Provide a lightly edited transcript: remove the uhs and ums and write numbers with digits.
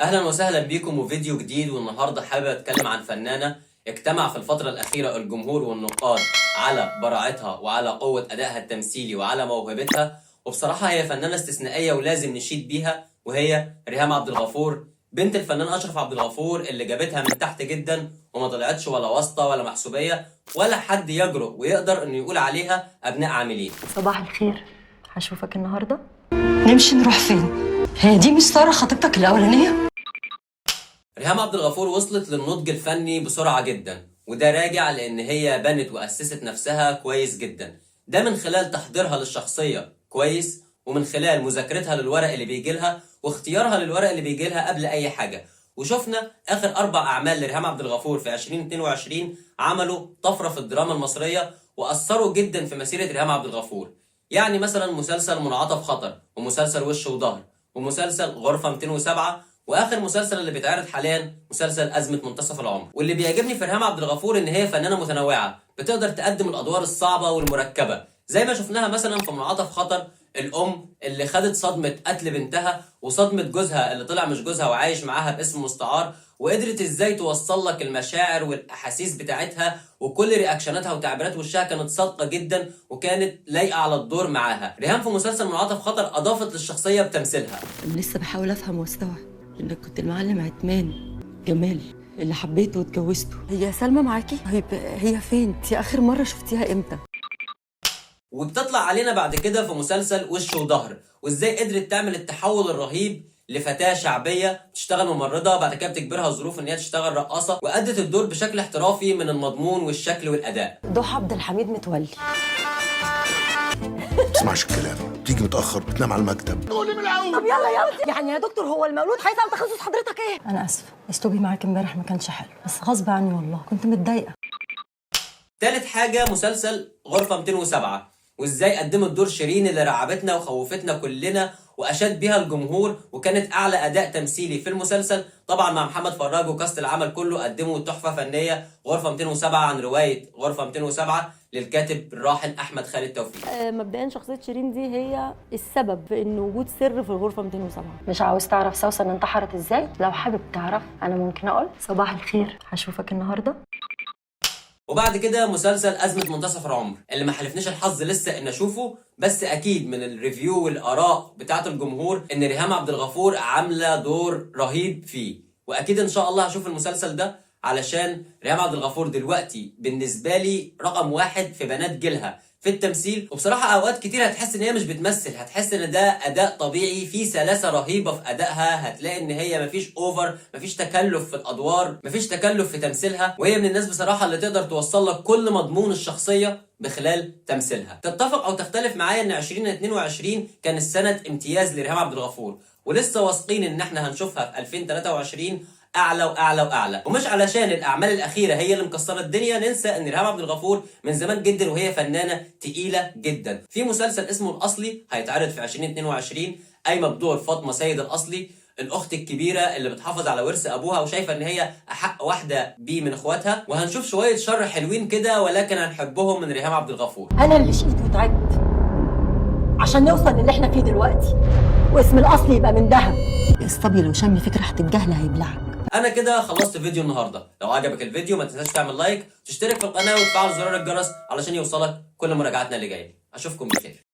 اهلا وسهلا بيكم وفيديو جديد. والنهارده حابب اتكلم عن فنانه اجتمع في الفتره الاخيره الجمهور والنقاد على براعتها وعلى قوه ادائها التمثيلي وعلى موهبتها، وبصراحه هي فنانه استثنائيه ولازم نشيد بيها، وهي ريهام عبد الغفور بنت الفنان اشرف عبد الغفور اللي جابتها من تحت جدا وما طلعتش ولا واسطه ولا محسوبيه ولا حد يجرؤ ويقدر انه يقول عليها ابناء عاملين. صباح الخير، هشوفك النهارده. نمشي نروح فين؟ هي دي مش سارة خطيبتك الأولانية؟ ريهام عبد الغفور وصلت للنضج الفني بسرعة جدا، وده راجع لأن هي بنت وأسست نفسها كويس جدا. ده من خلال تحضيرها للشخصية كويس، ومن خلال مذاكرتها للورق اللي بيجيلها واختيارها للورق اللي بيجيلها قبل أي حاجة. وشفنا آخر 4 أعمال لريهام عبد الغفور في 2022 عملوا طفرة في الدراما المصرية وأثروا جدا في مسيرة ريهام عبد الغفور. يعني مثلا مسلسل منعطف خطر، ومسلسل وش وظهر، ومسلسل غرفة 207، واخر مسلسل اللي بيتعرض حاليا مسلسل ازمه منتصف العمر. واللي بيعجبني في ريهام عبد الغفور ان هي فنانه متنوعه بتقدر تقدم الادوار الصعبه والمركبه، زي ما شفناها مثلا في منعطف خطر الام اللي خدت صدمه قتل بنتها وصدمه جوزها اللي طلع مش جوزها وعايش معاها باسم مستعار، وقدرت ازاي توصل لك المشاعر والاحاسيس بتاعتها، وكل رياكشناتها وتعبيرات وشها كانت صادقه جدا وكانت لايقه على الدور معاها. ريهام في مسلسل منعطف خطر اضافت للشخصيه بتمثيلها. أنا لسه بحاول أفهم واستوعب إنك كنت المعلم عثمان جمال اللي حبيته واتجوزته. هي سلمى معاكي؟ هي فين؟ انتي آخر مرة شفتيها إمتى؟ وبتطلع علينا بعد كده في مسلسل وش وظهر، وازاي قدرت تعمل التحول الرهيب لفتاة شعبية تشتغل ممرضة، بعد كده بتجبرها الظروف ان هي تشتغل رقاصة، وأدت الدور بشكل احترافي من المضمون والشكل والأداء. ضحى عبد الحميد متولي. تسمعش الكلام، تيجي متأخر بتنام على المكتب. طب يلا يعني يا دكتور، هو المولود هيسأل تخصص حضرتك ايه؟ انا اسفه، اسلوبي معاك امبارح ما كانش حلو، بس غصب عني والله كنت متضايقه. تالت حاجة مسلسل غرفة 207، وازاي قدمت دور شيرين اللي رعبتنا وخوفتنا كلنا واشاد بيها الجمهور، وكانت اعلى اداء تمثيلي في المسلسل طبعا مع محمد فراج وكاست العمل كله قدموا تحفة فنية. غرفة 207 عن رواية غرفة 207 للكاتب الراحل احمد خالد توفيق. مبدئيا شخصية شيرين دي هي السبب في ان وجود سر في الغرفة 207. مش عاوز تعرف سوسن انتحرت ازاي؟ لو حابب تعرف انا ممكن اقول صباح الخير، هشوفك النهارده. وبعد كده مسلسل أزمة منتصف العمر اللي ما حلفنيش الحظ لسه ان اشوفه، بس اكيد من الريفيو والاراء بتاعه الجمهور ان ريهام عبد الغفور عامله دور رهيب فيه، واكيد ان شاء الله هشوف المسلسل ده علشان ريهام عبد الغفور دلوقتي بالنسبه لي رقم 1 في بنات جيلها في التمثيل. وبصراحه اوقات كتير هتحس ان هي مش بتمثل، هتحس ان ده اداء طبيعي فيه سلاسه رهيبه في ادائها، هتلاقي ان هي مفيش اوفر، مفيش تكلف في الادوار، مفيش تكلف في تمثيلها، وهي من الناس بصراحه اللي تقدر توصل لك كل مضمون الشخصيه بخلال تمثيلها. تتفق او تختلف معايا ان 2022 كانت سنه امتياز لريهام عبد الغفور، ولسه واثقين ان احنا هنشوفها في 2023 اعلى واعلى واعلى. ومش علشان الاعمال الاخيره هي اللي مكسره الدنيا ننسى ان ريهام عبد الغفور من زمان جدا وهي فنانه تقيله جدا. في مسلسل اسمه الاصلي هيتعرض في 2022 قايمه بدور فاطمه سيد الاصلي، الاخت الكبيره اللي بتحافظ على ورث ابوها وشايفه ان هي احق واحده بيه من اخواتها، وهنشوف شويه شر حلوين كده ولكن هنحبهم من ريهام عبد الغفور. انا اللي شقيت وتعبت عشان نوصل للي احنا فيه دلوقتي، واسم الاصل يبقى من دهب. الصبي لو شم فكره هتتجاهل هيبلعك. انا كده خلصت فيديو النهارده. لو عجبك الفيديو ما تنساش تعمل لايك، تشترك في القناه وتفعل زرار الجرس علشان يوصلك كل مراجعاتنا اللي جايه. اشوفكم بخير.